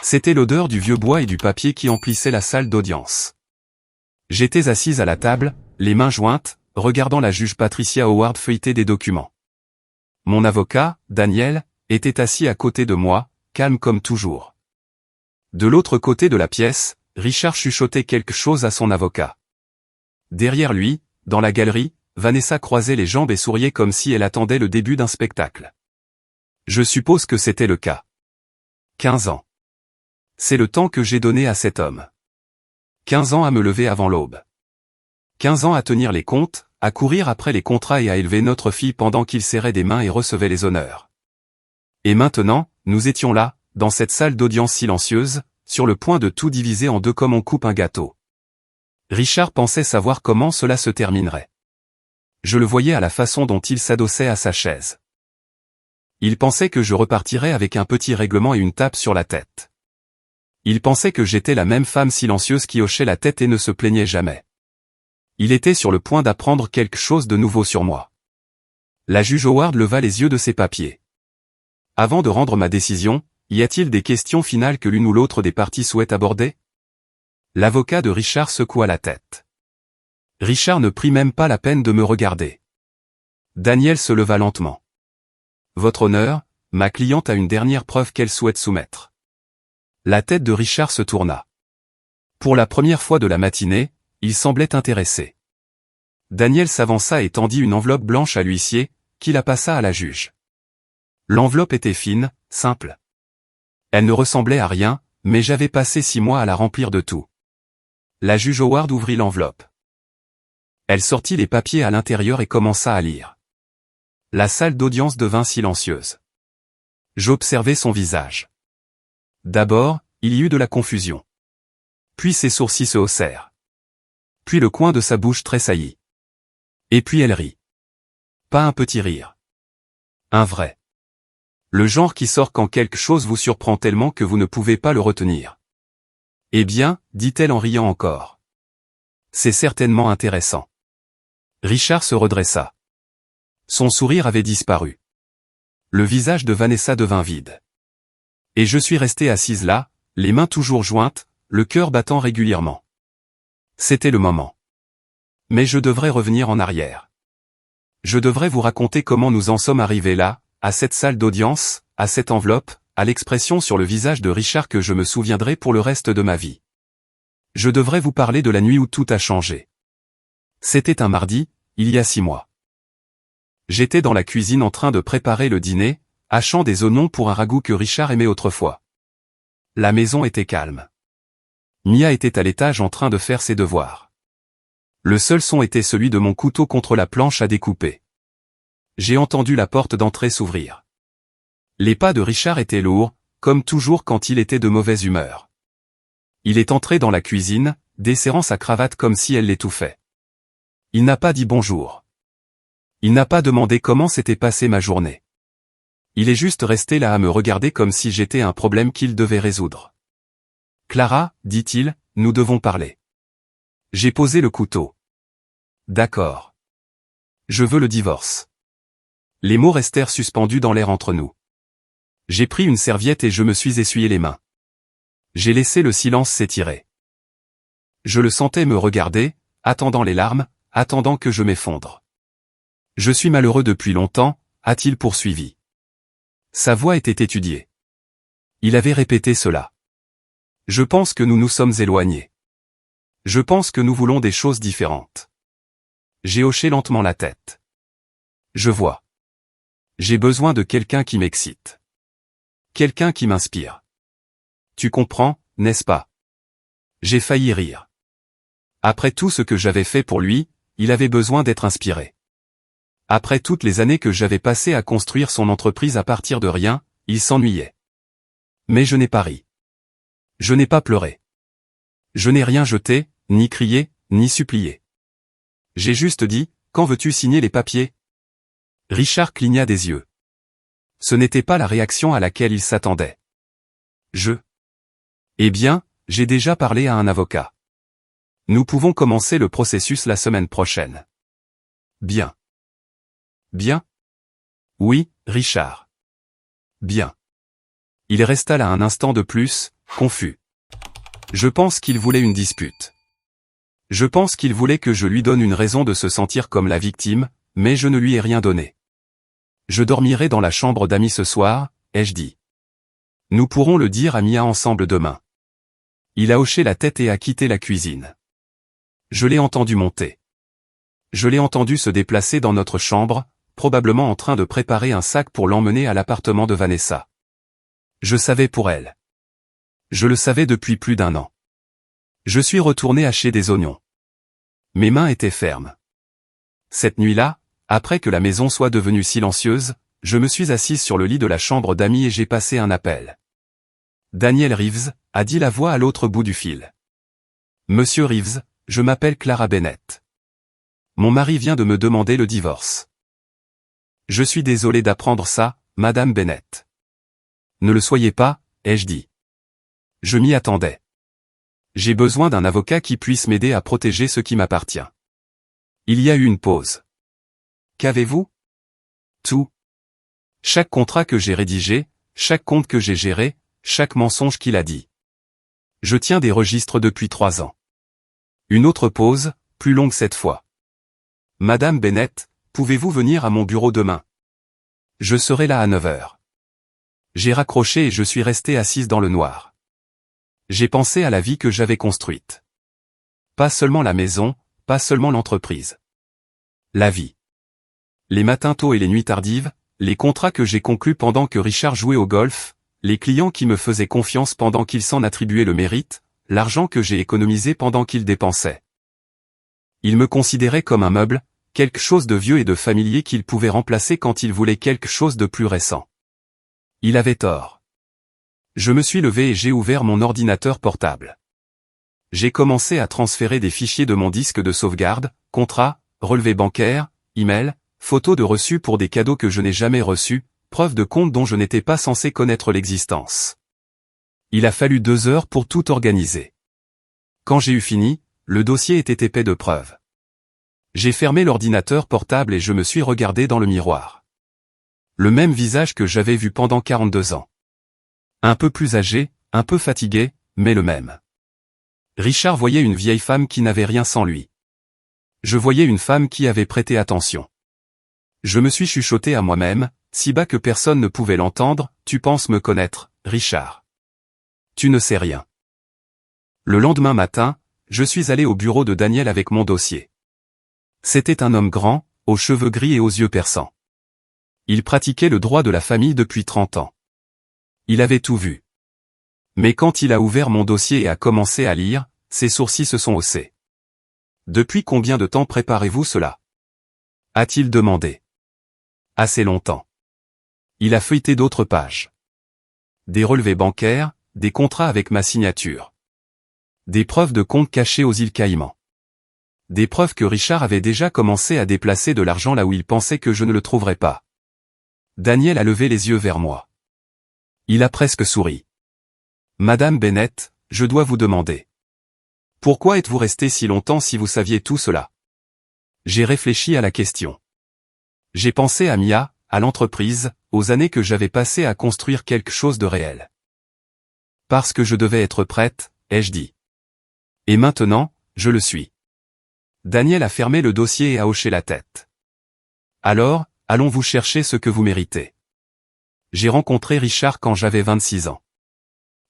C'était l'odeur du vieux bois et du papier qui emplissait la salle d'audience. J'étais assise à la table, les mains jointes, regardant la juge Patricia Howard feuilleter des documents. Mon avocat, Daniel, était assis à côté de moi, calme comme toujours. De l'autre côté de la pièce, Richard chuchotait quelque chose à son avocat. Derrière lui, dans la galerie, Vanessa croisait les jambes et souriait comme si elle attendait le début d'un spectacle. Je suppose que c'était le cas. 15 ans. C'est le temps que j'ai donné à cet homme. 15 ans à me lever avant l'aube. 15 ans à tenir les comptes, à courir après les contrats et à élever notre fille pendant qu'il serrait des mains et recevait les honneurs. Et maintenant, nous étions là, dans cette salle d'audience silencieuse, sur le point de tout diviser en deux comme on coupe un gâteau. Richard pensait savoir comment cela se terminerait. Je le voyais à la façon dont il s'adossait à sa chaise. Il pensait que je repartirais avec un petit règlement et une tape sur la tête. Il pensait que j'étais la même femme silencieuse qui hochait la tête et ne se plaignait jamais. Il était sur le point d'apprendre quelque chose de nouveau sur moi. La juge Howard leva les yeux de ses papiers. Avant de rendre ma décision, y a-t-il des questions finales que l'une ou l'autre des parties souhaite aborder? L'avocat de Richard secoua la tête. Richard ne prit même pas la peine de me regarder. Daniel se leva lentement. Votre honneur, ma cliente a une dernière preuve qu'elle souhaite soumettre. La tête de Richard se tourna. Pour la première fois de la matinée, il semblait intéressé. Daniel s'avança et tendit une enveloppe blanche à l'huissier, qui la passa à la juge. L'enveloppe était fine, simple. Elle ne ressemblait à rien, mais j'avais passé 6 mois à la remplir de tout. La juge Howard ouvrit l'enveloppe. Elle sortit les papiers à l'intérieur et commença à lire. La salle d'audience devint silencieuse. J'observai son visage. D'abord, il y eut de la confusion. Puis ses sourcils se haussèrent. Puis le coin de sa bouche tressaillit. Et puis elle rit. Pas un petit rire. Un vrai. Le genre qui sort quand quelque chose vous surprend tellement que vous ne pouvez pas le retenir. Eh bien, dit-elle en riant encore. C'est certainement intéressant. Richard se redressa. Son sourire avait disparu. Le visage de Vanessa devint vide. Et je suis restée assise là, les mains toujours jointes, le cœur battant régulièrement. C'était le moment. Mais je devrais revenir en arrière. Je devrais vous raconter comment nous en sommes arrivés là, à cette salle d'audience, à cette enveloppe, à l'expression sur le visage de Richard que je me souviendrai pour le reste de ma vie. Je devrais vous parler de la nuit où tout a changé. C'était un mardi, il y a 6 mois. J'étais dans la cuisine en train de préparer le dîner, hachant des oignons pour un ragoût que Richard aimait autrefois. La maison était calme. Mia était à l'étage en train de faire ses devoirs. Le seul son était celui de mon couteau contre la planche à découper. J'ai entendu la porte d'entrée s'ouvrir. Les pas de Richard étaient lourds, comme toujours quand il était de mauvaise humeur. Il est entré dans la cuisine, desserrant sa cravate comme si elle l'étouffait. Il n'a pas dit bonjour. Il n'a pas demandé comment s'était passée ma journée. Il est juste resté là à me regarder comme si j'étais un problème qu'il devait résoudre. Clara, dit-il, nous devons parler. J'ai posé le couteau. D'accord. Je veux le divorce. Les mots restèrent suspendus dans l'air entre nous. J'ai pris une serviette et je me suis essuyé les mains. J'ai laissé le silence s'étirer. Je le sentais me regarder, attendant les larmes, attendant que je m'effondre. Je suis malheureux depuis longtemps, a-t-il poursuivi. Sa voix était étudiée. Il avait répété cela. Je pense que nous nous sommes éloignés. Je pense que nous voulons des choses différentes. J'ai hoché lentement la tête. Je vois. J'ai besoin de quelqu'un qui m'excite. Quelqu'un qui m'inspire. Tu comprends, n'est-ce pas? J'ai failli rire. Après tout ce que j'avais fait pour lui, il avait besoin d'être inspiré. Après toutes les années que j'avais passées à construire son entreprise à partir de rien, il s'ennuyait. Mais je n'ai pas ri. Je n'ai pas pleuré. Je n'ai rien jeté, ni crié, ni supplié. J'ai juste dit, quand veux-tu signer les papiers? Richard cligna des yeux. Ce n'était pas la réaction à laquelle il s'attendait. Eh bien, j'ai déjà parlé à un avocat. Nous pouvons commencer le processus la semaine prochaine. Bien. Bien? Oui, Richard. Bien. Il resta là un instant de plus, confus. Je pense qu'il voulait une dispute. Je pense qu'il voulait que je lui donne une raison de se sentir comme la victime, mais je ne lui ai rien donné. Je dormirai dans la chambre d'Ami ce soir, ai-je dit. Nous pourrons le dire à Mia ensemble demain. Il a hoché la tête et a quitté la cuisine. Je l'ai entendu monter. Je l'ai entendu se déplacer dans notre chambre, probablement en train de préparer un sac pour l'emmener à l'appartement de Vanessa. Je savais pour elle. Je le savais depuis plus d'1 an. Je suis retourné hacher des oignons. Mes mains étaient fermes. Cette nuit-là, après que la maison soit devenue silencieuse, je me suis assise sur le lit de la chambre d'Ami et j'ai passé un appel. Daniel Reeves, a dit la voix à l'autre bout du fil. Monsieur Reeves, je m'appelle Clara Bennett. Mon mari vient de me demander le divorce. Je suis désolé d'apprendre ça, Madame Bennett. Ne le soyez pas, ai-je dit. Je m'y attendais. J'ai besoin d'un avocat qui puisse m'aider à protéger ce qui m'appartient. Il y a eu une pause. Qu'avez-vous? Tout. Chaque contrat que j'ai rédigé, chaque compte que j'ai géré, chaque mensonge qu'il a dit. Je tiens des registres depuis 3 ans. Une autre pause, plus longue cette fois. Madame Bennett, pouvez-vous venir à mon bureau demain? Je serai là à 9 heures. J'ai raccroché et je suis resté assise dans le noir. J'ai pensé à la vie que j'avais construite. Pas seulement la maison, pas seulement l'entreprise. La vie. Les matins tôt et les nuits tardives, les contrats que j'ai conclus pendant que Richard jouait au golf, les clients qui me faisaient confiance pendant qu'ils s'en attribuaient le mérite, l'argent que j'ai économisé pendant qu'ils dépensaient. Il me considérait comme un meuble, quelque chose de vieux et de familier qu'il pouvait remplacer quand il voulait quelque chose de plus récent. Il avait tort. Je me suis levé et j'ai ouvert mon ordinateur portable. J'ai commencé à transférer des fichiers de mon disque de sauvegarde, contrats, relevés bancaires, emails, photos de reçus pour des cadeaux que je n'ai jamais reçus, preuves de comptes dont je n'étais pas censé connaître l'existence. Il a fallu 2 heures pour tout organiser. Quand j'ai eu fini, le dossier était épais de preuves. J'ai fermé l'ordinateur portable et je me suis regardé dans le miroir. Le même visage que j'avais vu pendant 42 ans. Un peu plus âgé, un peu fatigué, mais le même. Richard voyait une vieille femme qui n'avait rien sans lui. Je voyais une femme qui avait prêté attention. Je me suis chuchoté à moi-même, si bas que personne ne pouvait l'entendre, tu penses me connaître, Richard. Tu ne sais rien. Le lendemain matin, je suis allé au bureau de Daniel avec mon dossier. C'était un homme grand, aux cheveux gris et aux yeux perçants. Il pratiquait le droit de la famille depuis 30 ans. Il avait tout vu. Mais quand il a ouvert mon dossier et a commencé à lire, ses sourcils se sont haussés. Depuis combien de temps préparez-vous cela? A-t-il demandé. Assez longtemps. Il a feuilleté d'autres pages. Des relevés bancaires, des contrats avec ma signature. Des preuves de comptes cachés aux îles Caïmans. Des preuves que Richard avait déjà commencé à déplacer de l'argent là où il pensait que je ne le trouverais pas. Daniel a levé les yeux vers moi. Il a presque souri. Madame Bennett, je dois vous demander. Pourquoi êtes-vous restée si longtemps si vous saviez tout cela? J'ai réfléchi à la question. J'ai pensé à Mia, à l'entreprise, aux années que j'avais passées à construire quelque chose de réel. Parce que je devais être prête, ai-je dit. Et maintenant, je le suis. Daniel a fermé le dossier et a hoché la tête. Alors, allons-vous chercher ce que vous méritez. J'ai rencontré Richard quand j'avais 26 ans.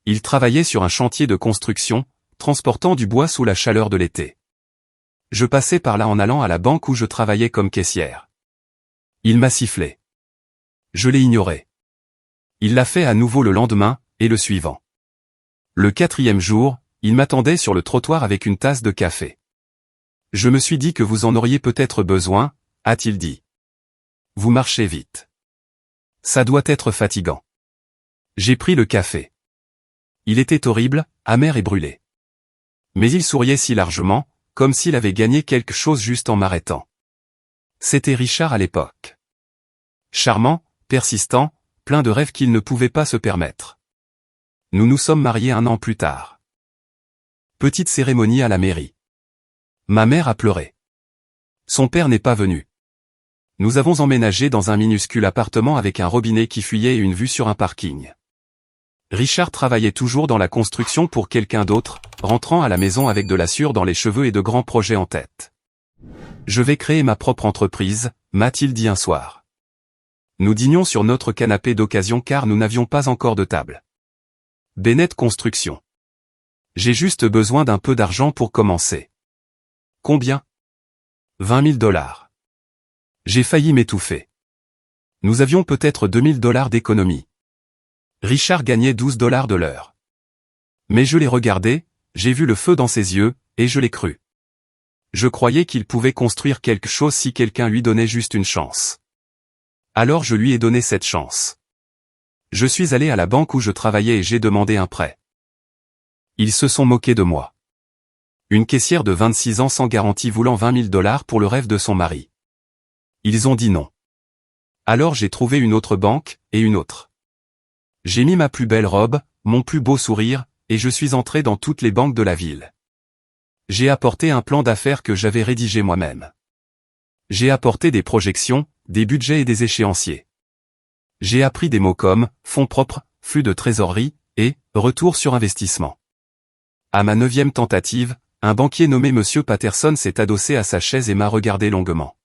Il travaillait sur un chantier de construction, transportant du bois sous la chaleur de l'été. Je passais par là en allant à la banque où je travaillais comme caissière. Il m'a sifflé. Je l'ai ignoré. Il l'a fait à nouveau le lendemain, et le suivant. Le 4e jour, il m'attendait sur le trottoir avec une tasse de café. Je me suis dit que vous en auriez peut-être besoin, a-t-il dit. Vous marchez vite. Ça doit être fatigant. J'ai pris le café. Il était horrible, amer et brûlé. Mais il souriait si largement, comme s'il avait gagné quelque chose juste en m'arrêtant. C'était Richard à l'époque. Charmant, persistant, plein de rêves qu'il ne pouvait pas se permettre. Nous nous sommes mariés 1 an plus tard. Petite cérémonie à la mairie. Ma mère a pleuré. Son père n'est pas venu. Nous avons emménagé dans un minuscule appartement avec un robinet qui fuyait et une vue sur un parking. Richard travaillait toujours dans la construction pour quelqu'un d'autre, rentrant à la maison avec de la sueur dans les cheveux et de grands projets en tête. Je vais créer ma propre entreprise, m'a-t-il dit un soir. Nous dînions sur notre canapé d'occasion car nous n'avions pas encore de table. Bennett Construction. J'ai juste besoin d'un peu d'argent pour commencer. Combien? 20 000 $. J'ai failli m'étouffer. Nous avions peut-être 2 000 $ d'économie. Richard gagnait 12 $ de l'heure. Mais je l'ai regardé, j'ai vu le feu dans ses yeux, et je l'ai cru. Je croyais qu'il pouvait construire quelque chose si quelqu'un lui donnait juste une chance. Alors je lui ai donné cette chance. Je suis allé à la banque où je travaillais et j'ai demandé un prêt. Ils se sont moqués de moi. Une caissière de 26 ans sans garantie voulant 20 000 $ pour le rêve de son mari. Ils ont dit non. Alors j'ai trouvé une autre banque, et une autre. J'ai mis ma plus belle robe, mon plus beau sourire, et je suis entré dans toutes les banques de la ville. J'ai apporté un plan d'affaires que j'avais rédigé moi-même. J'ai apporté des projections, des budgets et des échéanciers. J'ai appris des mots comme fonds propres, flux de trésorerie, et retour sur investissement. À ma 9e tentative, un banquier nommé Monsieur Patterson s'est adossé à sa chaise et m'a regardé longuement.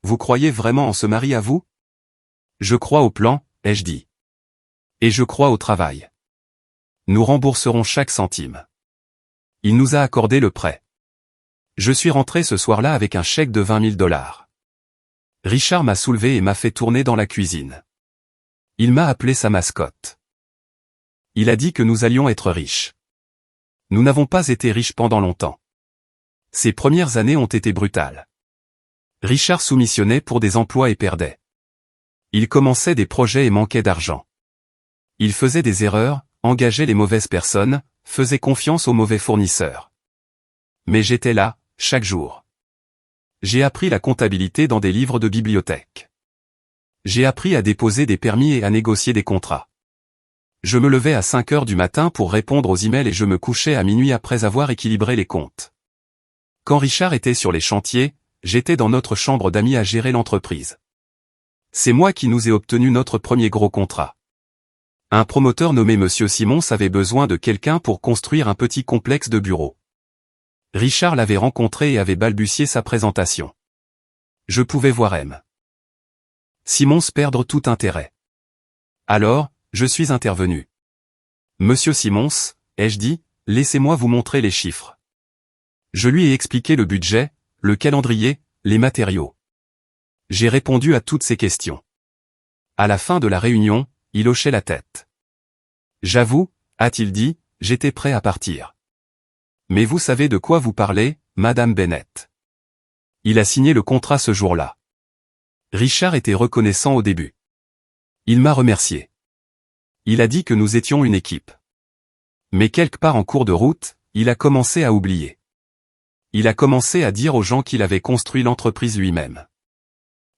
Vous croyez vraiment en ce mari à vous? Je crois au plan, ai-je dit. Et je crois au travail. Nous rembourserons chaque centime. Il nous a accordé le prêt. Je suis rentré ce soir-là avec un chèque de 20 000 $. Richard m'a soulevé et m'a fait tourner dans la cuisine. Il m'a appelé sa mascotte. Il a dit que nous allions être riches. Nous n'avons pas été riches pendant longtemps. Ces premières années ont été brutales. Richard soumissionnait pour des emplois et perdait. Il commençait des projets et manquait d'argent. Il faisait des erreurs, engageait les mauvaises personnes, faisait confiance aux mauvais fournisseurs. Mais j'étais là, chaque jour. J'ai appris la comptabilité dans des livres de bibliothèque. J'ai appris à déposer des permis et à négocier des contrats. Je me levais à 5 heures du matin pour répondre aux emails et je me couchais à minuit après avoir équilibré les comptes. Quand Richard était sur les chantiers, j'étais dans notre chambre d'amis à gérer l'entreprise. C'est moi qui nous ai obtenu notre premier gros contrat. Un promoteur nommé Monsieur Simons avait besoin de quelqu'un pour construire un petit complexe de bureaux. Richard l'avait rencontré et avait balbutié sa présentation. Je pouvais voir M. Simons perdre tout intérêt. Alors, je suis intervenu. Monsieur Simons, ai-je dit, laissez-moi vous montrer les chiffres. Je lui ai expliqué le budget, le calendrier, les matériaux. J'ai répondu à toutes ces questions. À la fin de la réunion, il hochait la tête. J'avoue, a-t-il dit, j'étais prêt à partir. Mais vous savez de quoi vous parlez, Madame Bennett. Il a signé le contrat ce jour-là. Richard était reconnaissant au début. Il m'a remercié. Il a dit que nous étions une équipe. Mais quelque part en cours de route, il a commencé à oublier. Il a commencé à dire aux gens qu'il avait construit l'entreprise lui-même.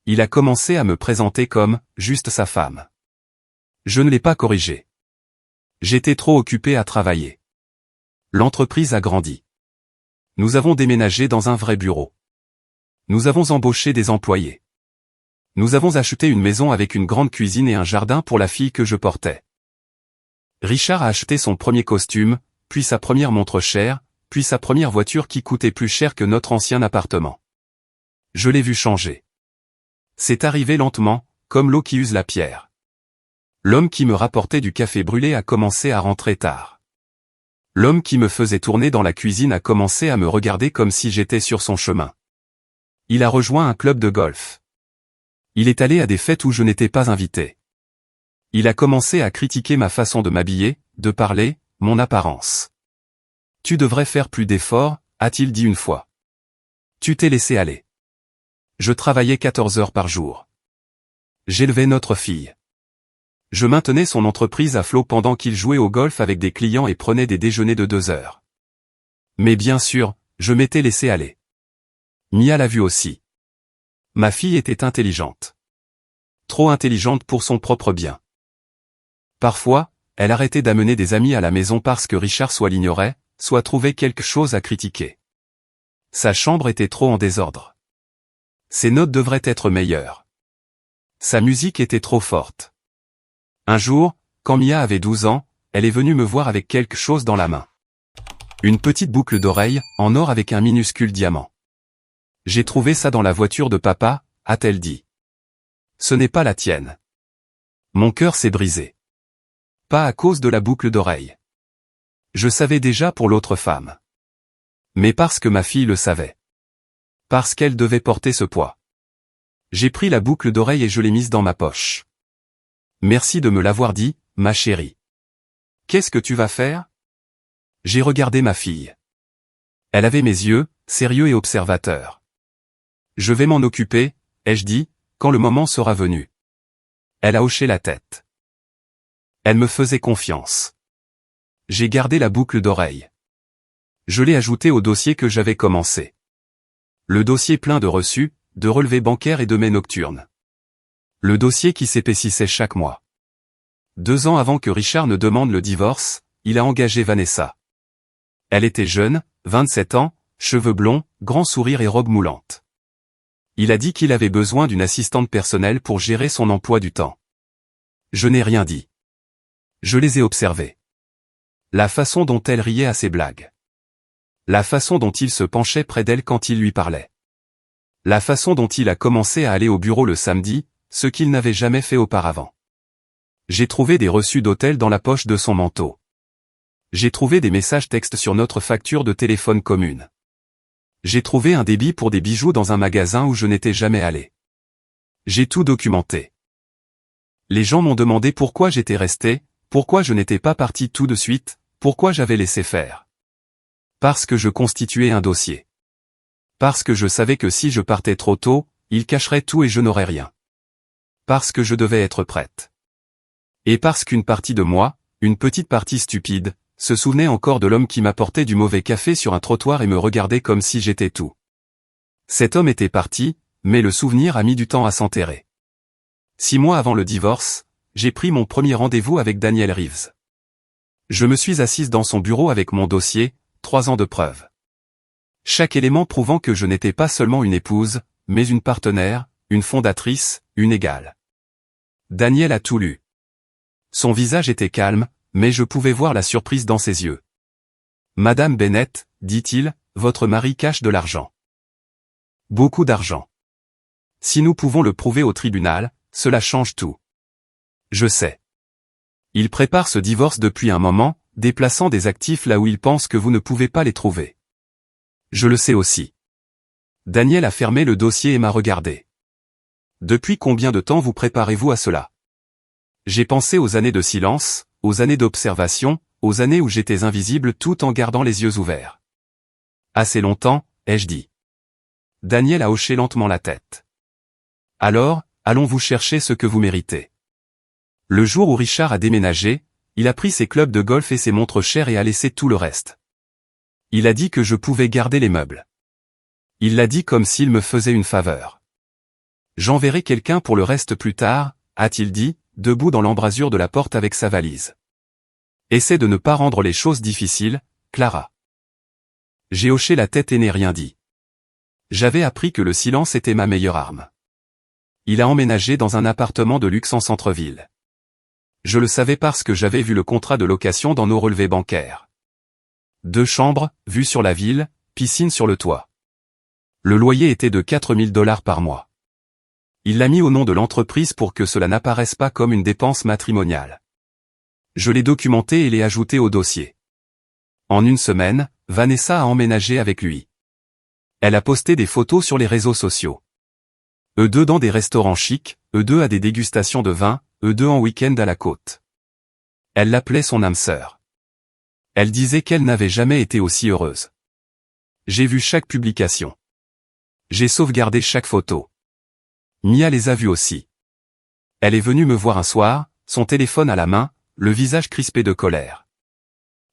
Il a commencé à me présenter comme, juste sa femme. Je ne l'ai pas corrigé. J'étais trop occupé à travailler. L'entreprise a grandi. Nous avons déménagé dans un vrai bureau. Nous avons embauché des employés. Nous avons acheté une maison avec une grande cuisine et un jardin pour la fille que je portais. Richard a acheté son premier costume, puis sa première montre chère, puis sa première voiture qui coûtait plus cher que notre ancien appartement. Je l'ai vu changer. C'est arrivé lentement, comme l'eau qui use la pierre. L'homme qui me rapportait du café brûlé a commencé à rentrer tard. L'homme qui me faisait tourner dans la cuisine a commencé à me regarder comme si j'étais sur son chemin. Il a rejoint un club de golf. Il est allé à des fêtes où je n'étais pas invité. Il a commencé à critiquer ma façon de m'habiller, de parler, mon apparence. Tu devrais faire plus d'efforts, a-t-il dit une fois. Tu t'es laissé aller. Je travaillais 14 heures par jour. J'élevais notre fille. Je maintenais son entreprise à flot pendant qu'il jouait au golf avec des clients et prenait des déjeuners de 2 heures. Mais bien sûr, je m'étais laissé aller. Mia l'a vu aussi. Ma fille était intelligente. Trop intelligente pour son propre bien. Parfois, elle arrêtait d'amener des amis à la maison parce que Richard soit l'ignorait, soit trouvait quelque chose à critiquer. Sa chambre était trop en désordre. Ses notes devraient être meilleures. Sa musique était trop forte. Un jour, quand Mia avait 12 ans, elle est venue me voir avec quelque chose dans la main. Une petite boucle d'oreille, en or avec un minuscule diamant. J'ai trouvé ça dans la voiture de papa, a-t-elle dit. Ce n'est pas la tienne. Mon cœur s'est brisé. Pas à cause de la boucle d'oreille. Je savais déjà pour l'autre femme. Mais parce que ma fille le savait. Parce qu'elle devait porter ce poids. J'ai pris la boucle d'oreille et je l'ai mise dans ma poche. Merci de me l'avoir dit, ma chérie. Qu'est-ce que tu vas faire? J'ai regardé ma fille. Elle avait mes yeux, sérieux et observateurs. Je vais m'en occuper, ai-je dit, quand le moment sera venu. Elle a hoché la tête. Elle me faisait confiance. J'ai gardé la boucle d'oreille. Je l'ai ajoutée au dossier que j'avais commencé. Le dossier plein de reçus, de relevés bancaires et de mets nocturnes. Le dossier qui s'épaississait chaque mois. 2 ans avant que Richard ne demande le divorce, il a engagé Vanessa. Elle était jeune, 27 ans, cheveux blonds, grand sourire et robe moulante. Il a dit qu'il avait besoin d'une assistante personnelle pour gérer son emploi du temps. Je n'ai rien dit. Je les ai observés. La façon dont elle riait à ses blagues. La façon dont il se penchait près d'elle quand il lui parlait. La façon dont il a commencé à aller au bureau le samedi, ce qu'il n'avait jamais fait auparavant. J'ai trouvé des reçus d'hôtel dans la poche de son manteau. J'ai trouvé des messages textes sur notre facture de téléphone commune. J'ai trouvé un débit pour des bijoux dans un magasin où je n'étais jamais allé. J'ai tout documenté. Les gens m'ont demandé pourquoi j'étais resté, pourquoi je n'étais pas parti tout de suite, pourquoi j'avais laissé faire. Parce que je constituais un dossier. Parce que je savais que si je partais trop tôt, ils cacheraient tout et je n'aurais rien. Parce que je devais être prête. Et parce qu'une partie de moi, une petite partie stupide, se souvenait encore de l'homme qui m'apportait du mauvais café sur un trottoir et me regardait comme si j'étais tout. Cet homme était parti, mais le souvenir a mis du temps à s'enterrer. 6 mois avant le divorce, j'ai pris mon premier rendez-vous avec Daniel Reeves. Je me suis assise dans son bureau avec mon dossier, 3 ans de preuves. Chaque élément prouvant que je n'étais pas seulement une épouse, mais une partenaire, une fondatrice, une égale. Daniel a tout lu. Son visage était calme, mais je pouvais voir la surprise dans ses yeux. Madame Bennett, dit-il, votre mari cache de l'argent. Beaucoup d'argent. Si nous pouvons le prouver au tribunal, cela change tout. Je sais. Il prépare ce divorce depuis un moment, déplaçant des actifs là où il pense que vous ne pouvez pas les trouver. Je le sais aussi. Daniel a fermé le dossier et m'a regardé. Depuis combien de temps vous préparez-vous à cela? J'ai pensé aux années de silence, aux années d'observation, aux années où j'étais invisible tout en gardant les yeux ouverts. Assez longtemps, ai-je dit. Daniel a hoché lentement la tête. Alors, allons vous chercher ce que vous méritez. Le jour où Richard a déménagé, il a pris ses clubs de golf et ses montres chères et a laissé tout le reste. Il a dit que je pouvais garder les meubles. Il l'a dit comme s'il me faisait une faveur. J'enverrai quelqu'un pour le reste plus tard, a-t-il dit, debout dans l'embrasure de la porte avec sa valise. Essaie de ne pas rendre les choses difficiles, Clara. J'ai hoché la tête et n'ai rien dit. J'avais appris que le silence était ma meilleure arme. Il a emménagé dans un appartement de luxe en centre-ville. Je le savais parce que j'avais vu le contrat de location dans nos relevés bancaires. 2 chambres, vue sur la ville, piscine sur le toit. Le loyer était de $4000 par mois. Il l'a mis au nom de l'entreprise pour que cela n'apparaisse pas comme une dépense matrimoniale. Je l'ai documenté et l'ai ajouté au dossier. En une semaine, Vanessa a emménagé avec lui. Elle a posté des photos sur les réseaux sociaux. Eux deux dans des restaurants chics, eux deux à des dégustations de vin, eux deux en week-end à la côte. Elle l'appelait son âme sœur. Elle disait qu'elle n'avait jamais été aussi heureuse. J'ai vu chaque publication. J'ai sauvegardé chaque photo. Mia les a vues aussi. Elle est venue me voir un soir, son téléphone à la main, le visage crispé de colère.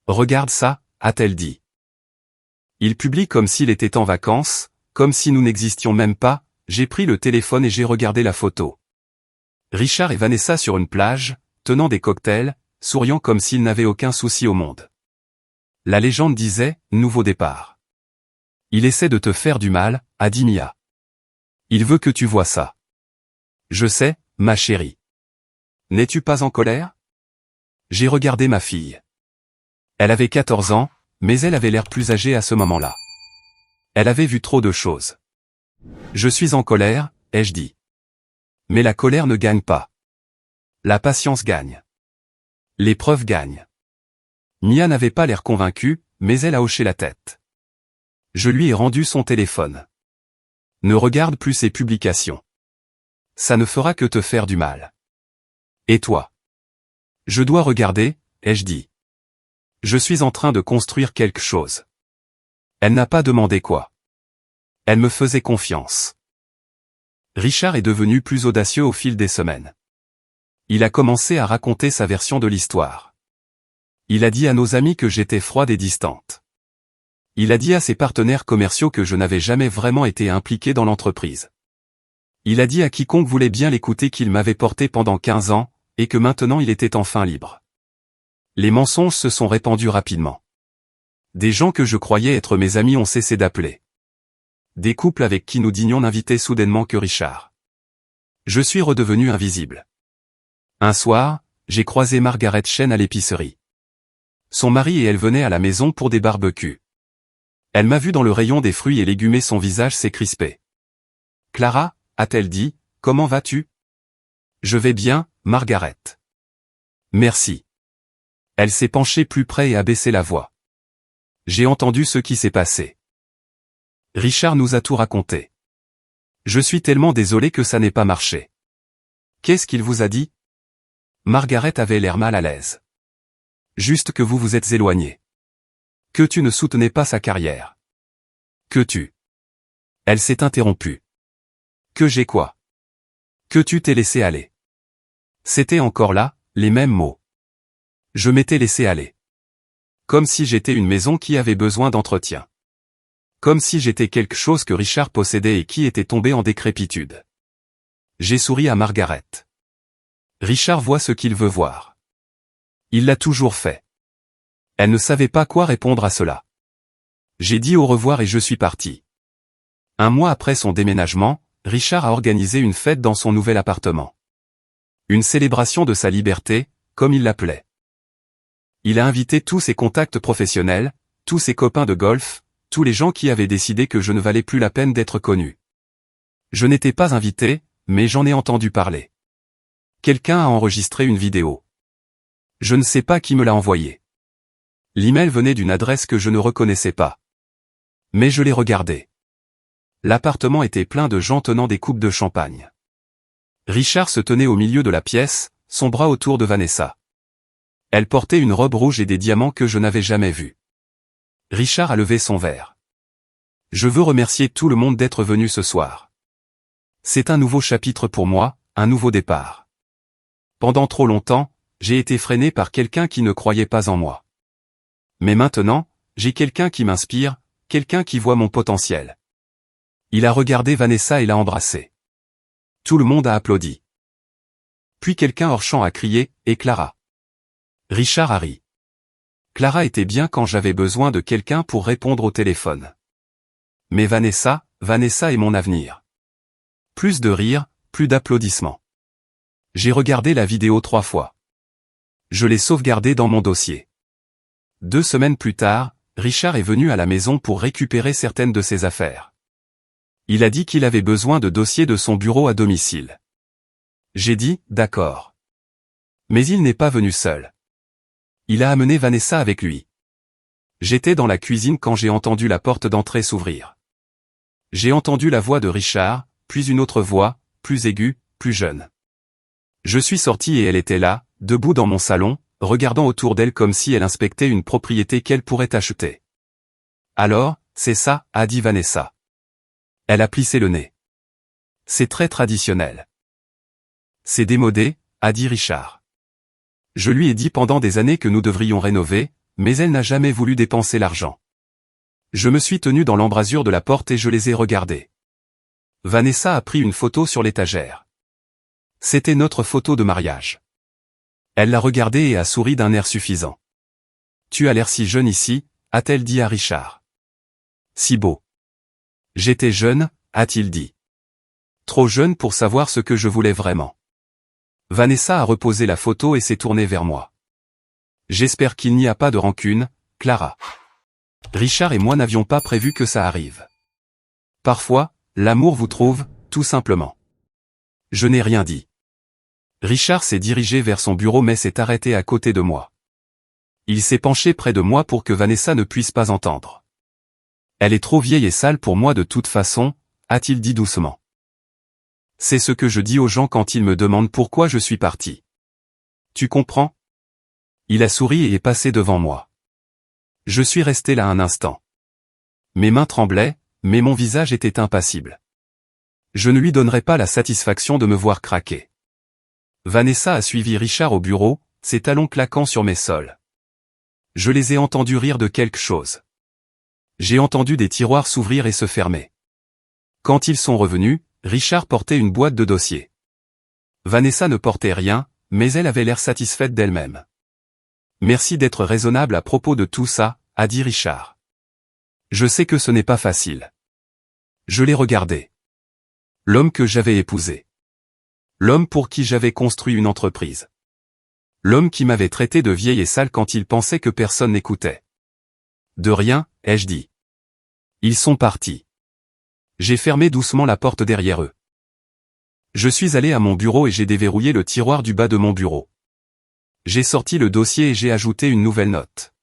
Regarde ça, a-t-elle dit. Il publie comme s'il était en vacances, comme si nous n'existions même pas, j'ai pris le téléphone et j'ai regardé la photo. Richard et Vanessa sur une plage, tenant des cocktails, souriant comme s'ils n'avaient aucun souci au monde. La légende disait, nouveau départ. Il essaie de te faire du mal, a dit Mia. Il veut que tu vois ça. Je sais, ma chérie. N'es-tu pas en colère? J'ai regardé ma fille. Elle avait 14 ans, mais elle avait l'air plus âgée à ce moment-là. Elle avait vu trop de choses. Je suis en colère, ai-je dit. Mais la colère ne gagne pas. La patience gagne. L'épreuve gagne. Mia n'avait pas l'air convaincue, mais elle a hoché la tête. Je lui ai rendu son téléphone. Ne regarde plus ses publications. Ça ne fera que te faire du mal. Et toi? Je dois regarder, ai-je dit. Je suis en train de construire quelque chose. Elle n'a pas demandé quoi. Elle me faisait confiance. Richard est devenu plus audacieux au fil des semaines. Il a commencé à raconter sa version de l'histoire. Il a dit à nos amis que j'étais froide et distante. Il a dit à ses partenaires commerciaux que je n'avais jamais vraiment été impliqué dans l'entreprise. Il a dit à quiconque voulait bien l'écouter qu'il m'avait porté pendant 15 ans, et que maintenant il était enfin libre. Les mensonges se sont répandus rapidement. Des gens que je croyais être mes amis ont cessé d'appeler. Des couples avec qui nous dînions n'invitaient soudainement que Richard. Je suis redevenu invisible. Un soir, j'ai croisé Margaret Chen à l'épicerie. Son mari et elle venaient à la maison pour des barbecues. Elle m'a vu dans le rayon des fruits et légumes et son visage s'est crispé. « Clara, a-t-elle dit, comment vas-tu ? » « Je vais bien, Margaret. »« Merci. » Elle s'est penchée plus près et a baissé la voix. J'ai entendu ce qui s'est passé. Richard nous a tout raconté. Je suis tellement désolé que ça n'ait pas marché. Qu'est-ce qu'il vous a dit ? Margaret avait l'air mal à l'aise. Juste que vous vous êtes éloigné. Que tu ne soutenais pas sa carrière. Que tu... Elle s'est interrompue. Que j'ai quoi ? Que tu t'es laissé aller. C'était encore là, les mêmes mots. Je m'étais laissé aller. Comme si j'étais une maison qui avait besoin d'entretien. Comme si j'étais quelque chose que Richard possédait et qui était tombé en décrépitude. J'ai souri à Margaret. Richard voit ce qu'il veut voir. Il l'a toujours fait. Elle ne savait pas quoi répondre à cela. J'ai dit au revoir et je suis parti. Un mois après son déménagement, Richard a organisé une fête dans son nouvel appartement. Une célébration de sa liberté, comme il l'appelait. Il a invité tous ses contacts professionnels, tous ses copains de golf, tous les gens qui avaient décidé que je ne valais plus la peine d'être connu. Je n'étais pas invité, mais j'en ai entendu parler. Quelqu'un a enregistré une vidéo. Je ne sais pas qui me l'a envoyé. L'email venait d'une adresse que je ne reconnaissais pas. Mais je l'ai regardé. L'appartement était plein de gens tenant des coupes de champagne. Richard se tenait au milieu de la pièce, son bras autour de Vanessa. Elle portait une robe rouge et des diamants que je n'avais jamais vus. Richard a levé son verre. Je veux remercier tout le monde d'être venu ce soir. C'est un nouveau chapitre pour moi, un nouveau départ. Pendant trop longtemps, j'ai été freiné par quelqu'un qui ne croyait pas en moi. Mais maintenant, j'ai quelqu'un qui m'inspire, quelqu'un qui voit mon potentiel. Il a regardé Vanessa et l'a embrassée. Tout le monde a applaudi. Puis quelqu'un hors champ a crié, « Et Clara ?» Richard a ri. Clara était bien quand j'avais besoin de quelqu'un pour répondre au téléphone. Mais Vanessa est mon avenir. Plus de rire, plus d'applaudissements. J'ai regardé la vidéo 3 fois. Je l'ai sauvegardée dans mon dossier. 2 semaines plus tard, Richard est venu à la maison pour récupérer certaines de ses affaires. Il a dit qu'il avait besoin de dossiers de son bureau à domicile. J'ai dit, d'accord. Mais il n'est pas venu seul. Il a amené Vanessa avec lui. J'étais dans la cuisine quand j'ai entendu la porte d'entrée s'ouvrir. J'ai entendu la voix de Richard, puis une autre voix, plus aiguë, plus jeune. Je suis sorti et elle était là, debout dans mon salon, regardant autour d'elle comme si elle inspectait une propriété qu'elle pourrait acheter. Alors, c'est ça, a dit Vanessa. Elle a plissé le nez. C'est très traditionnel. C'est démodé, a dit Richard. Je lui ai dit pendant des années que nous devrions rénover, mais elle n'a jamais voulu dépenser l'argent. Je me suis tenu dans l'embrasure de la porte et je les ai regardés. Vanessa a pris une photo sur l'étagère. C'était notre photo de mariage. Elle l'a regardée et a souri d'un air suffisant. « Tu as l'air si jeune ici », a-t-elle dit à Richard. « Si beau. »« J'étais jeune », a-t-il dit. « Trop jeune pour savoir ce que je voulais vraiment. » Vanessa a reposé la photo et s'est tournée vers moi. J'espère qu'il n'y a pas de rancune, Clara. Richard et moi n'avions pas prévu que ça arrive. Parfois, l'amour vous trouve, tout simplement. Je n'ai rien dit. Richard s'est dirigé vers son bureau mais s'est arrêté à côté de moi. Il s'est penché près de moi pour que Vanessa ne puisse pas entendre. Elle est trop vieille et sale pour moi de toute façon, a-t-il dit doucement. C'est ce que je dis aux gens quand ils me demandent pourquoi je suis parti. Tu comprends? Il a souri et est passé devant moi. Je suis resté là un instant. Mes mains tremblaient, mais mon visage était impassible. Je ne lui donnerai pas la satisfaction de me voir craquer. Vanessa a suivi Richard au bureau, ses talons claquant sur mes soles. Je les ai entendus rire de quelque chose. J'ai entendu des tiroirs s'ouvrir et se fermer. Quand ils sont revenus, Richard portait une boîte de dossiers. Vanessa ne portait rien, mais elle avait l'air satisfaite d'elle-même. Merci d'être raisonnable à propos de tout ça, a dit Richard. Je sais que ce n'est pas facile. Je l'ai regardé. L'homme que j'avais épousé. L'homme pour qui j'avais construit une entreprise. L'homme qui m'avait traité de vieille et sale quand il pensait que personne n'écoutait. De rien, ai-je dit. Ils sont partis. J'ai fermé doucement la porte derrière eux. Je suis allé à mon bureau et j'ai déverrouillé le tiroir du bas de mon bureau. J'ai sorti le dossier et j'ai ajouté une nouvelle note.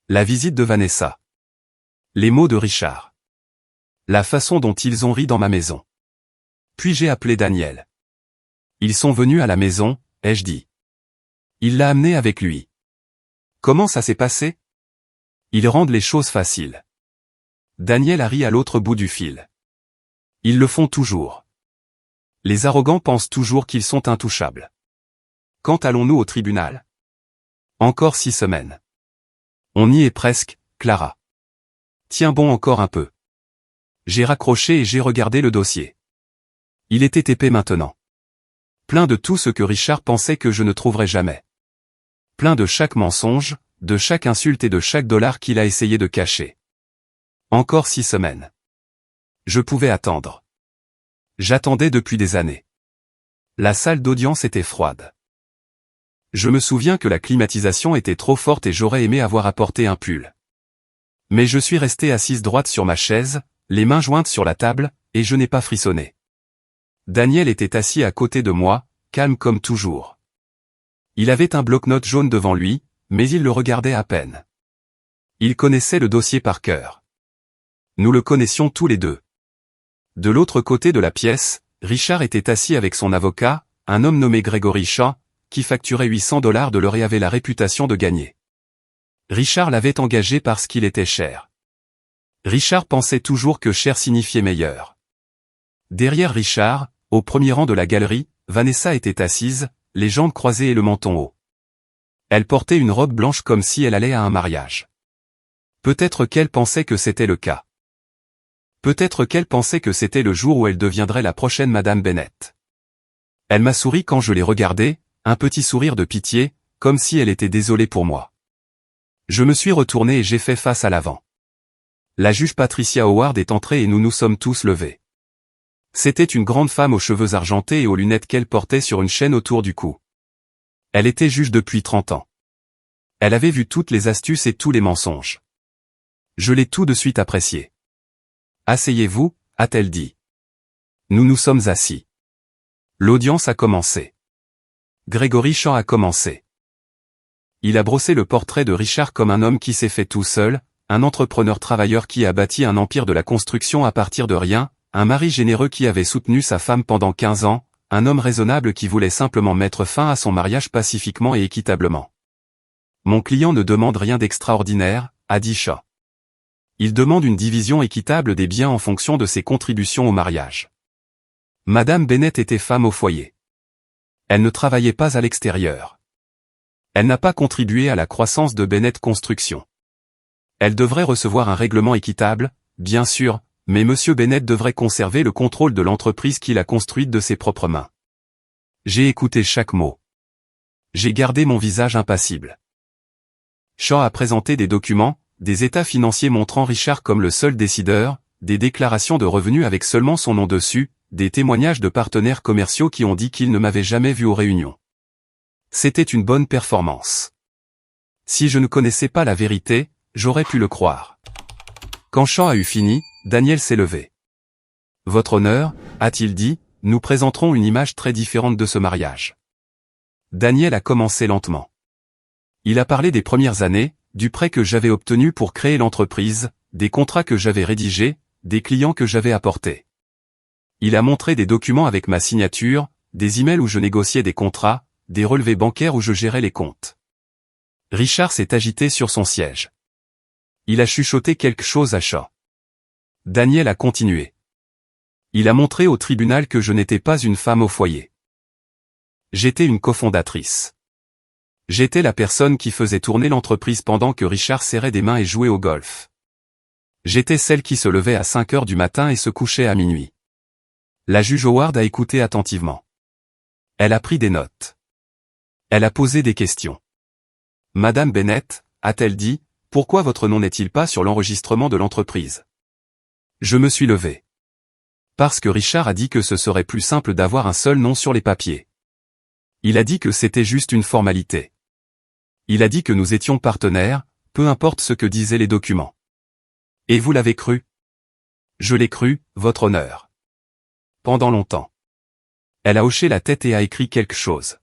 La visite de Vanessa. Les mots de Richard. La façon dont ils ont ri dans ma maison. Puis j'ai appelé Daniel. Ils sont venus à la maison, ai-je dit. Il l'a amené avec lui. Comment ça s'est passé? Ils rendent les choses faciles. Daniel a ri à l'autre bout du fil. Ils le font toujours. Les arrogants pensent toujours qu'ils sont intouchables. Quand allons-nous au tribunal? Encore 6 semaines. On y est presque, Clara. Tiens bon encore un peu. J'ai raccroché et j'ai regardé le dossier. Il était épais maintenant. Plein de tout ce que Richard pensait que je ne trouverais jamais. Plein de chaque mensonge, de chaque insulte et de chaque dollar qu'il a essayé de cacher. Encore 6 semaines. Je pouvais attendre. J'attendais depuis des années. La salle d'audience était froide. Je me souviens que la climatisation était trop forte et j'aurais aimé avoir apporté un pull. Mais je suis resté assise droite sur ma chaise, les mains jointes sur la table, et je n'ai pas frissonné. Daniel était assis à côté de moi, calme comme toujours. Il avait un bloc-notes jaune devant lui, mais il le regardait à peine. Il connaissait le dossier par cœur. Nous le connaissions tous les deux. De l'autre côté de la pièce, Richard était assis avec son avocat, un homme nommé Gregory Shaw, qui facturait $800 de l'heure et avait la réputation de gagner. Richard l'avait engagé parce qu'il était cher. Richard pensait toujours que cher signifiait meilleur. Derrière Richard, au premier rang de la galerie, Vanessa était assise, les jambes croisées et le menton haut. Elle portait une robe blanche comme si elle allait à un mariage. Peut-être qu'elle pensait que c'était le cas. Peut-être qu'elle pensait que c'était le jour où elle deviendrait la prochaine Madame Bennett. Elle m'a souri quand je l'ai regardée, un petit sourire de pitié, comme si elle était désolée pour moi. Je me suis retourné et j'ai fait face à l'avant. La juge Patricia Howard est entrée et nous nous sommes tous levés. C'était une grande femme aux cheveux argentés et aux lunettes qu'elle portait sur une chaîne autour du cou. Elle était juge depuis 30 ans. Elle avait vu toutes les astuces et tous les mensonges. Je l'ai tout de suite appréciée. Asseyez-vous, a-t-elle dit. Nous nous sommes assis. L'audience a commencé. Gregory Shaw a commencé. Il a brossé le portrait de Richard comme un homme qui s'est fait tout seul, un entrepreneur travailleur qui a bâti un empire de la construction à partir de rien, un mari généreux qui avait soutenu sa femme pendant 15 ans, un homme raisonnable qui voulait simplement mettre fin à son mariage pacifiquement et équitablement. Mon client ne demande rien d'extraordinaire, a dit Shaw. Il demande une division équitable des biens en fonction de ses contributions au mariage. Madame Bennett était femme au foyer. Elle ne travaillait pas à l'extérieur. Elle n'a pas contribué à la croissance de Bennett Construction. Elle devrait recevoir un règlement équitable, bien sûr, mais Monsieur Bennett devrait conserver le contrôle de l'entreprise qu'il a construite de ses propres mains. J'ai écouté chaque mot. J'ai gardé mon visage impassible. Shaw a présenté des documents, des états financiers montrant Richard comme le seul décideur, des déclarations de revenus avec seulement son nom dessus, des témoignages de partenaires commerciaux qui ont dit qu'ils ne m'avaient jamais vu aux réunions. C'était une bonne performance. Si je ne connaissais pas la vérité, j'aurais pu le croire. Quand Shaw a eu fini, Daniel s'est levé. Votre honneur, a-t-il dit, nous présenterons une image très différente de ce mariage. Daniel a commencé lentement. Il a parlé des premières années, du prêt que j'avais obtenu pour créer l'entreprise, des contrats que j'avais rédigés, des clients que j'avais apportés. Il a montré des documents avec ma signature, des emails où je négociais des contrats, des relevés bancaires où je gérais les comptes. Richard s'est agité sur son siège. Il a chuchoté quelque chose à Shaw. Daniel a continué. Il a montré au tribunal que je n'étais pas une femme au foyer. J'étais une cofondatrice. J'étais la personne qui faisait tourner l'entreprise pendant que Richard serrait des mains et jouait au golf. J'étais celle qui se levait à 5 heures du matin et se couchait à minuit. La juge Howard a écouté attentivement. Elle a pris des notes. Elle a posé des questions. Madame Bennett, a-t-elle dit, pourquoi votre nom n'est-il pas sur l'enregistrement de l'entreprise? Je me suis levé. Parce que Richard a dit que ce serait plus simple d'avoir un seul nom sur les papiers. Il a dit que c'était juste une formalité. Il a dit que nous étions partenaires, peu importe ce que disaient les documents. Et vous l'avez cru? Je l'ai cru, votre honneur. Pendant longtemps. Elle a hoché la tête et a écrit quelque chose.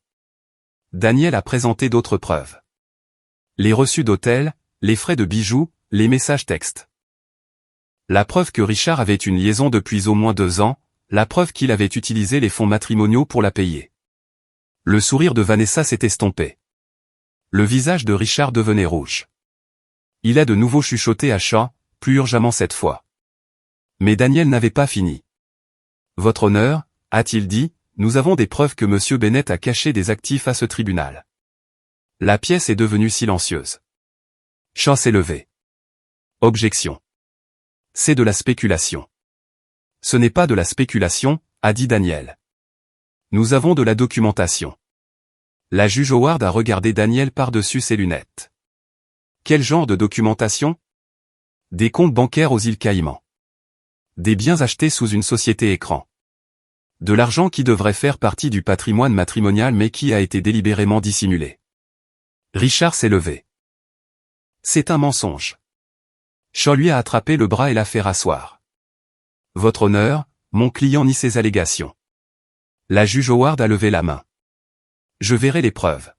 Daniel a présenté d'autres preuves. Les reçus d'hôtel, les frais de bijoux, les messages textes. La preuve que Richard avait une liaison depuis au moins 2 ans, la preuve qu'il avait utilisé les fonds matrimoniaux pour la payer. Le sourire de Vanessa s'est estompé. Le visage de Richard devenait rouge. Il a de nouveau chuchoté à Shaw, plus urgemment cette fois. Mais Daniel n'avait pas fini. Votre honneur, a-t-il dit, nous avons des preuves que M. Bennett a caché des actifs à ce tribunal. La pièce est devenue silencieuse. Shaw s'est levé. Objection. C'est de la spéculation. Ce n'est pas de la spéculation, a dit Daniel. Nous avons de la documentation. La juge Howard a regardé Daniel par-dessus ses lunettes. Quel genre de documentation? Des comptes bancaires aux îles Caïmans. Des biens achetés sous une société écran. De l'argent qui devrait faire partie du patrimoine matrimonial mais qui a été délibérément dissimulé. Richard s'est levé. C'est un mensonge. Shaw lui a attrapé le bras et l'a fait rasseoir. Votre honneur, mon client nie ces allégations. La juge Howard a levé la main. Je verrai les preuves.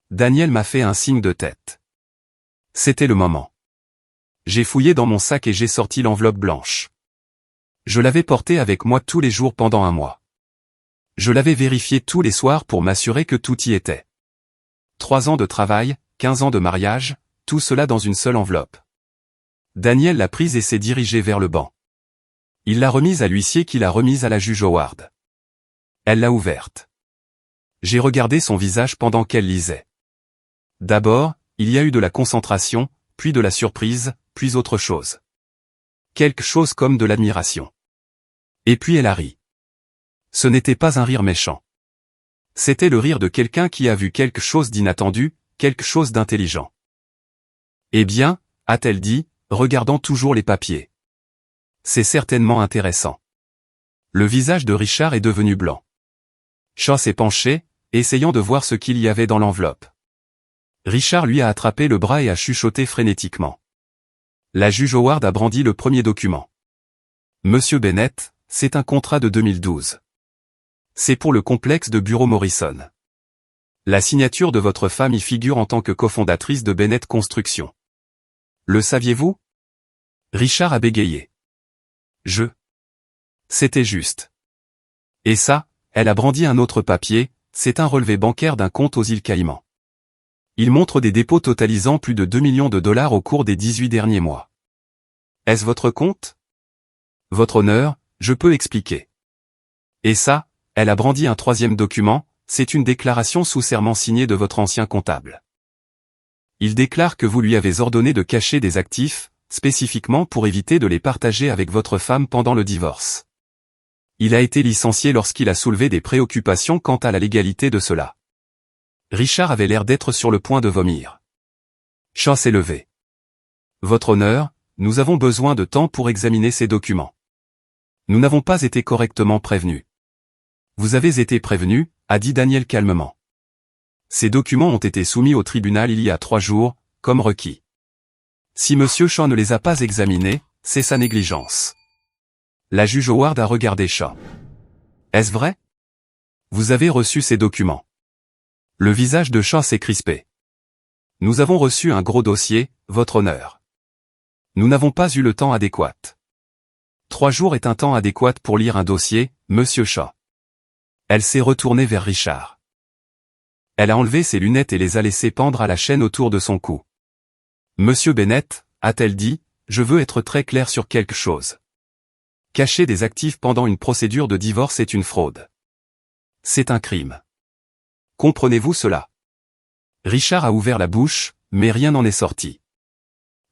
Daniel m'a fait un signe de tête. C'était le moment. J'ai fouillé dans mon sac et j'ai sorti l'enveloppe blanche. Je l'avais portée avec moi tous les jours pendant 1 mois. Je l'avais vérifiée tous les soirs pour m'assurer que tout y était. 3 ans de travail, 15 ans de mariage, tout cela dans une seule enveloppe. Daniel l'a prise et s'est dirigé vers le banc. Il l'a remise à l'huissier qui l'a remise à la juge Howard. Elle l'a ouverte. J'ai regardé son visage pendant qu'elle lisait. D'abord, il y a eu de la concentration, puis de la surprise, puis autre chose. Quelque chose comme de l'admiration. Et puis elle a ri. Ce n'était pas un rire méchant. C'était le rire de quelqu'un qui a vu quelque chose d'inattendu, quelque chose d'intelligent. Eh bien, a-t-elle dit, regardant toujours les papiers. C'est certainement intéressant. Le visage de Richard est devenu blanc. Shaw s'est penché, essayant de voir ce qu'il y avait dans l'enveloppe. Richard lui a attrapé le bras et a chuchoté frénétiquement. La juge Howard a brandi le premier document. Monsieur Bennett, c'est un contrat de 2012. C'est pour le complexe de bureaux Morrison. La signature de votre femme y figure en tant que cofondatrice de Bennett Construction. Le saviez-vous? Richard a bégayé. C'était juste. Et ça, elle a brandi un autre papier, c'est un relevé bancaire d'un compte aux îles Caïmans. Il montre des dépôts totalisant plus de 2 millions de dollars au cours des 18 derniers mois. Est-ce votre compte? Votre honneur, je peux expliquer. Et ça, elle a brandi un 3e document, c'est une déclaration sous serment signée de votre ancien comptable. Il déclare que vous lui avez ordonné de cacher des actifs, spécifiquement pour éviter de les partager avec votre femme pendant le divorce. Il a été licencié lorsqu'il a soulevé des préoccupations quant à la légalité de cela. Richard avait l'air d'être sur le point de vomir. Shaw s'est levé. Votre honneur, nous avons besoin de temps pour examiner ces documents. Nous n'avons pas été correctement prévenus. Vous avez été prévenu, a dit Daniel calmement. Ces documents ont été soumis au tribunal il y a 3 jours, comme requis. Si Monsieur Shaw ne les a pas examinés, c'est sa négligence. La juge Howard a regardé Shaw. Est-ce vrai? Vous avez reçu ces documents. Le visage de Shaw s'est crispé. Nous avons reçu un gros dossier, votre honneur. Nous n'avons pas eu le temps adéquat. 3 jours est un temps adéquat pour lire un dossier, Monsieur Shaw. Elle s'est retournée vers Richard. Elle a enlevé ses lunettes et les a laissées pendre à la chaîne autour de son cou. Monsieur Bennett, a-t-elle dit, je veux être très clair sur quelque chose. Cacher des actifs pendant une procédure de divorce est une fraude. C'est un crime. Comprenez-vous cela? Richard a ouvert la bouche, mais rien n'en est sorti.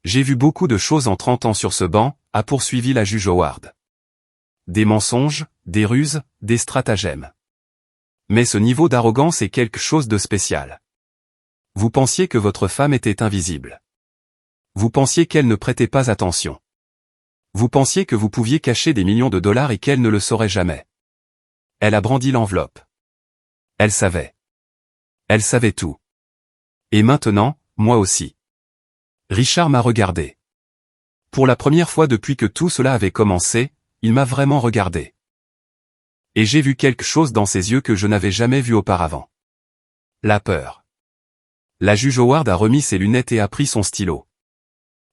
J'ai vu beaucoup de choses en 30 ans sur ce banc, a poursuivi la juge Howard. Des mensonges, des ruses, des stratagèmes. Mais ce niveau d'arrogance est quelque chose de spécial. Vous pensiez que votre femme était invisible. Vous pensiez qu'elle ne prêtait pas attention. Vous pensiez que vous pouviez cacher des millions de dollars et qu'elle ne le saurait jamais. Elle a brandi l'enveloppe. Elle savait. Elle savait tout. Et maintenant, moi aussi. Richard m'a regardé. Pour la première fois depuis que tout cela avait commencé, il m'a vraiment regardé. Et j'ai vu quelque chose dans ses yeux que je n'avais jamais vu auparavant. La peur. La juge Howard a remis ses lunettes et a pris son stylo.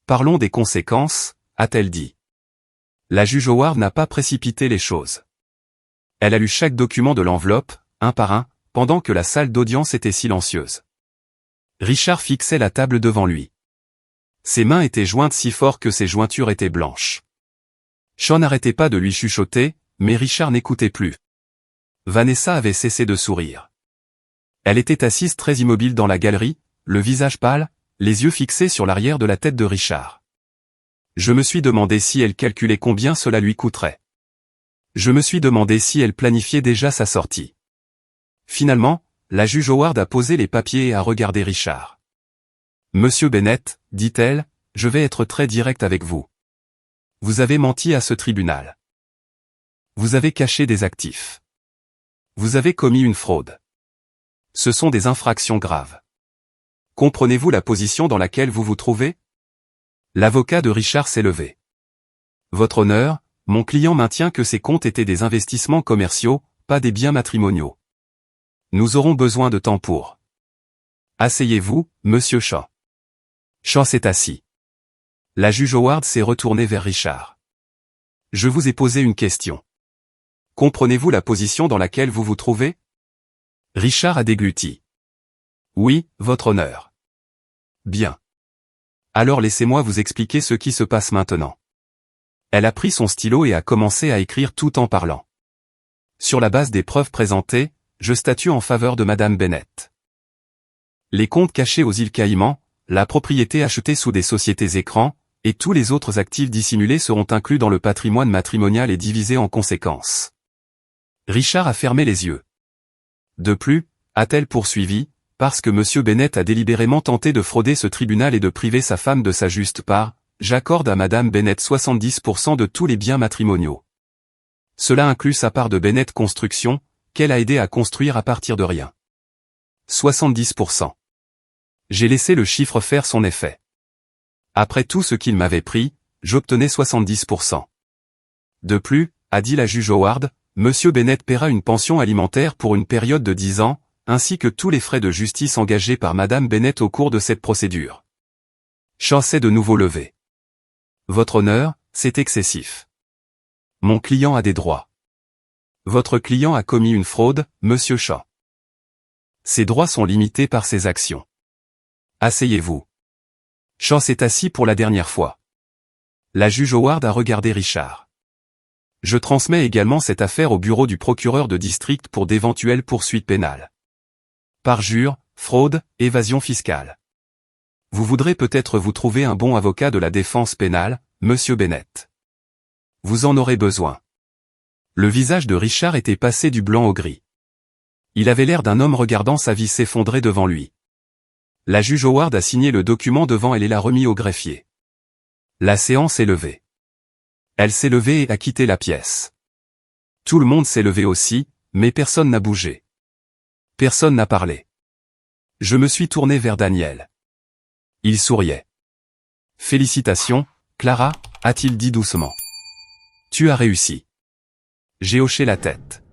Parlons des conséquences, a-t-elle dit. La juge Howard n'a pas précipité les choses. Elle a lu chaque document de l'enveloppe, un par un, pendant que la salle d'audience était silencieuse. Richard fixait la table devant lui. Ses mains étaient jointes si fort que ses jointures étaient blanches. Shaw n'arrêtait pas de lui chuchoter, mais Richard n'écoutait plus. Vanessa avait cessé de sourire. Elle était assise très immobile dans la galerie, le visage pâle, les yeux fixés sur l'arrière de la tête de Richard. Je me suis demandé si elle calculait combien cela lui coûterait. Je me suis demandé si elle planifiait déjà sa sortie. Finalement, la juge Howard a posé les papiers et a regardé Richard. Monsieur Bennett, dit-elle, je vais être très direct avec vous. Vous avez menti à ce tribunal. Vous avez caché des actifs. Vous avez commis une fraude. Ce sont des infractions graves. Comprenez-vous la position dans laquelle vous vous trouvez? L'avocat de Richard s'est levé. Votre honneur, mon client maintient que ces comptes étaient des investissements commerciaux, pas des biens matrimoniaux. Nous aurons besoin de temps pour. Asseyez-vous, Monsieur Shaw. Shaw s'est assis. La juge Howard s'est retournée vers Richard. Je vous ai posé une question. Comprenez-vous la position dans laquelle vous vous trouvez? Richard a dégluti. Oui, votre honneur. Bien. Alors laissez-moi vous expliquer ce qui se passe maintenant. Elle a pris son stylo et a commencé à écrire tout en parlant. Sur la base des preuves présentées, je statue en faveur de Madame Bennett. Les comptes cachés aux îles Caïmans, la propriété achetée sous des sociétés écrans, et tous les autres actifs dissimulés seront inclus dans le patrimoine matrimonial et divisés en conséquence. Richard a fermé les yeux. De plus, a-t-elle poursuivi, parce que Monsieur Bennett a délibérément tenté de frauder ce tribunal et de priver sa femme de sa juste part, j'accorde à Madame Bennett 70% de tous les biens matrimoniaux. Cela inclut sa part de Bennett Construction, qu'elle a aidé à construire à partir de rien. 70%. J'ai laissé le chiffre faire son effet. Après tout ce qu'il m'avait pris, j'obtenais 70%. De plus, a dit la juge Howard, Monsieur Bennett paiera une pension alimentaire pour une période de 10 ans, ainsi que tous les frais de justice engagés par Madame Bennett au cours de cette procédure. Shaw s'est de nouveau levé. Votre honneur, c'est excessif. Mon client a des droits. Votre client a commis une fraude, Monsieur Shaw. Ses droits sont limités par ses actions. Asseyez-vous. Shaw s'est assis pour la dernière fois. La juge Howard a regardé Richard. Je transmets également cette affaire au bureau du procureur de district pour d'éventuelles poursuites pénales. Parjure, fraude, évasion fiscale. Vous voudrez peut-être vous trouver un bon avocat de la défense pénale, Monsieur Bennett. Vous en aurez besoin. Le visage de Richard était passé du blanc au gris. Il avait l'air d'un homme regardant sa vie s'effondrer devant lui. La juge Howard a signé le document devant elle et l'a remis au greffier. La séance est levée. Elle s'est levée et a quitté la pièce. Tout le monde s'est levé aussi, mais personne n'a bougé. Personne n'a parlé. Je me suis tourné vers Daniel. Il souriait. Félicitations, Clara, a-t-il dit doucement. Tu as réussi. J'ai hoché la tête.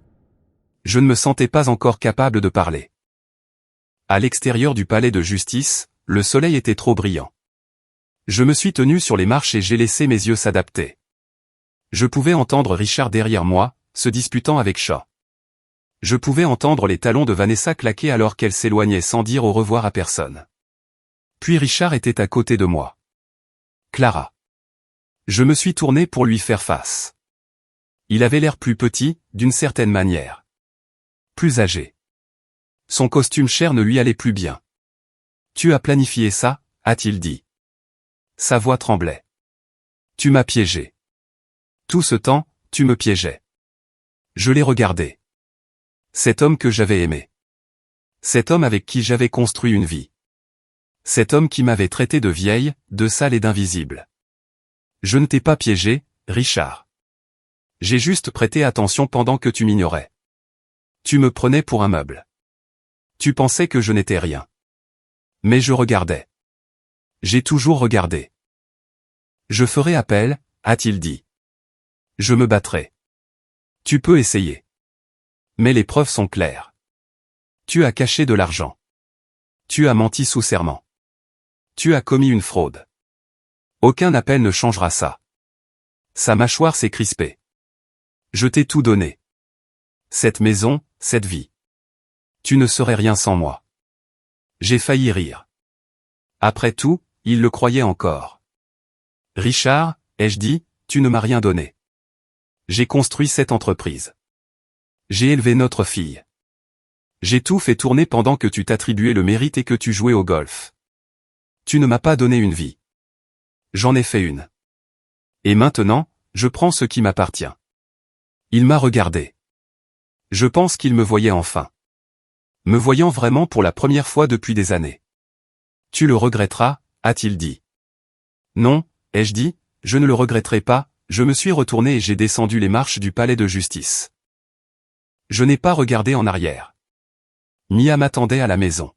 Je ne me sentais pas encore capable de parler. À l'extérieur du palais de justice, le soleil était trop brillant. Je me suis tenu sur les marches et j'ai laissé mes yeux s'adapter. Je pouvais entendre Richard derrière moi, se disputant avec Shaw. Je pouvais entendre les talons de Vanessa claquer alors qu'elle s'éloignait sans dire au revoir à personne. Puis Richard était à côté de moi. Clara. Je me suis tourné pour lui faire face. Il avait l'air plus petit, d'une certaine manière. Plus âgé. Son costume cher ne lui allait plus bien. Tu as planifié ça, a-t-il dit. Sa voix tremblait. Tu m'as piégé. Tout ce temps, tu me piégeais. Je l'ai regardé. Cet homme que j'avais aimé. Cet homme avec qui j'avais construit une vie. Cet homme qui m'avait traité de vieille, de sale et d'invisible. Je ne t'ai pas piégé, Richard. J'ai juste prêté attention pendant que tu m'ignorais. Tu me prenais pour un meuble. Tu pensais que je n'étais rien. Mais je regardais. J'ai toujours regardé. Je ferai appel, a-t-il dit. Je me battrai. Tu peux essayer. Mais les preuves sont claires. Tu as caché de l'argent. Tu as menti sous serment. Tu as commis une fraude. Aucun appel ne changera ça. Sa mâchoire s'est crispée. Je t'ai tout donné. Cette maison, cette vie. Tu ne serais rien sans moi. J'ai failli rire. Après tout, il le croyait encore. Richard, ai-je dit, tu ne m'as rien donné. J'ai construit cette entreprise. J'ai élevé notre fille. J'ai tout fait tourner pendant que tu t'attribuais le mérite et que tu jouais au golf. Tu ne m'as pas donné une vie. J'en ai fait une. Et maintenant, je prends ce qui m'appartient. Il m'a regardé. Je pense qu'il me voyait enfin. Me voyant vraiment pour la première fois depuis des années. Tu le regretteras, a-t-il dit. Non, ai-je dit, je ne le regretterai pas, je me suis retourné et j'ai descendu les marches du palais de justice. Je n'ai pas regardé en arrière. Mia m'attendait à la maison.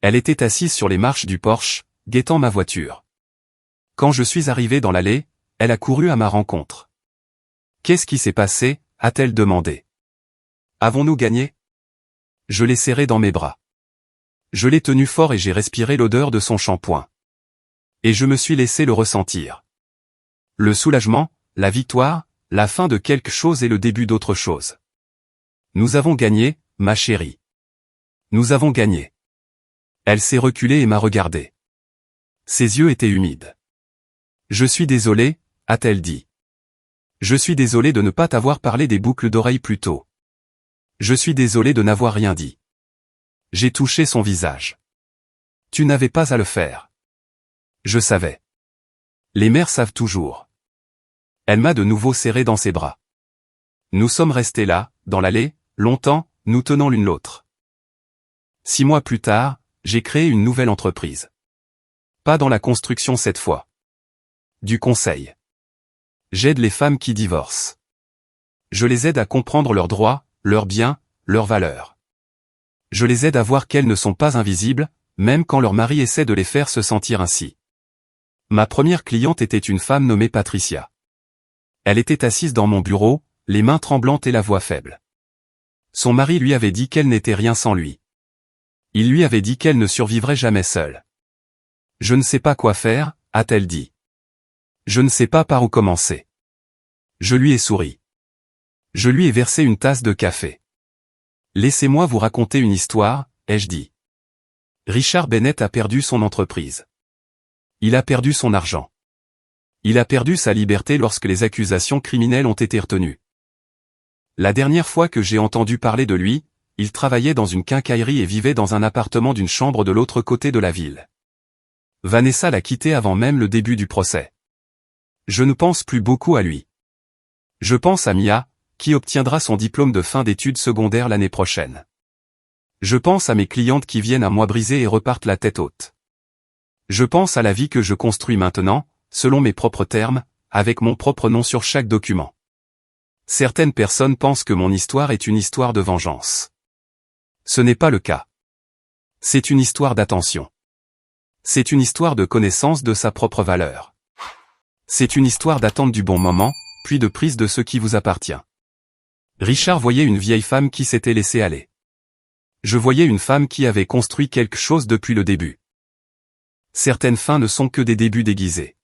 Elle était assise sur les marches du porche, guettant ma voiture. Quand je suis arrivé dans l'allée, elle a couru à ma rencontre. Qu'est-ce qui s'est passé, a-t-elle demandé. Avons-nous gagné? Je l'ai serré dans mes bras. Je l'ai tenu fort et j'ai respiré l'odeur de son shampoing. Et je me suis laissé le ressentir. Le soulagement, la victoire, la fin de quelque chose et le début d'autre chose. Nous avons gagné, ma chérie. Nous avons gagné. Elle s'est reculée et m'a regardé. Ses yeux étaient humides. Je suis désolé, a-t-elle dit. Je suis désolé de ne pas t'avoir parlé des boucles d'oreilles plus tôt. Je suis désolé de n'avoir rien dit. J'ai touché son visage. Tu n'avais pas à le faire. Je savais. Les mères savent toujours. Elle m'a de nouveau serré dans ses bras. Nous sommes restés là, dans l'allée, longtemps, nous tenant l'une l'autre. 6 mois plus tard, j'ai créé une nouvelle entreprise. Pas dans la construction cette fois. Du conseil. J'aide les femmes qui divorcent. Je les aide à comprendre leurs droits, leurs biens, leurs valeurs. Je les aide à voir qu'elles ne sont pas invisibles, même quand leur mari essaie de les faire se sentir ainsi. Ma première cliente était une femme nommée Patricia. Elle était assise dans mon bureau, les mains tremblantes et la voix faible. Son mari lui avait dit qu'elle n'était rien sans lui. Il lui avait dit qu'elle ne survivrait jamais seule. Je ne sais pas quoi faire, a-t-elle dit. Je ne sais pas par où commencer. Je lui ai souri. Je lui ai versé une tasse de café. Laissez-moi vous raconter une histoire, ai-je dit. Richard Bennett a perdu son entreprise. Il a perdu son argent. Il a perdu sa liberté lorsque les accusations criminelles ont été retenues. La dernière fois que j'ai entendu parler de lui, il travaillait dans une quincaillerie et vivait dans un appartement d'une chambre de l'autre côté de la ville. Vanessa l'a quitté avant même le début du procès. Je ne pense plus beaucoup à lui. Je pense à Mia, qui obtiendra son diplôme de fin d'études secondaires l'année prochaine. Je pense à mes clientes qui viennent à moi briser et repartent la tête haute. Je pense à la vie que je construis maintenant, selon mes propres termes, avec mon propre nom sur chaque document. Certaines personnes pensent que mon histoire est une histoire de vengeance. Ce n'est pas le cas. C'est une histoire d'attention. C'est une histoire de connaissance de sa propre valeur. C'est une histoire d'attente du bon moment, puis de prise de ce qui vous appartient. Richard voyait une vieille femme qui s'était laissée aller. Je voyais une femme qui avait construit quelque chose depuis le début. Certaines fins ne sont que des débuts déguisés.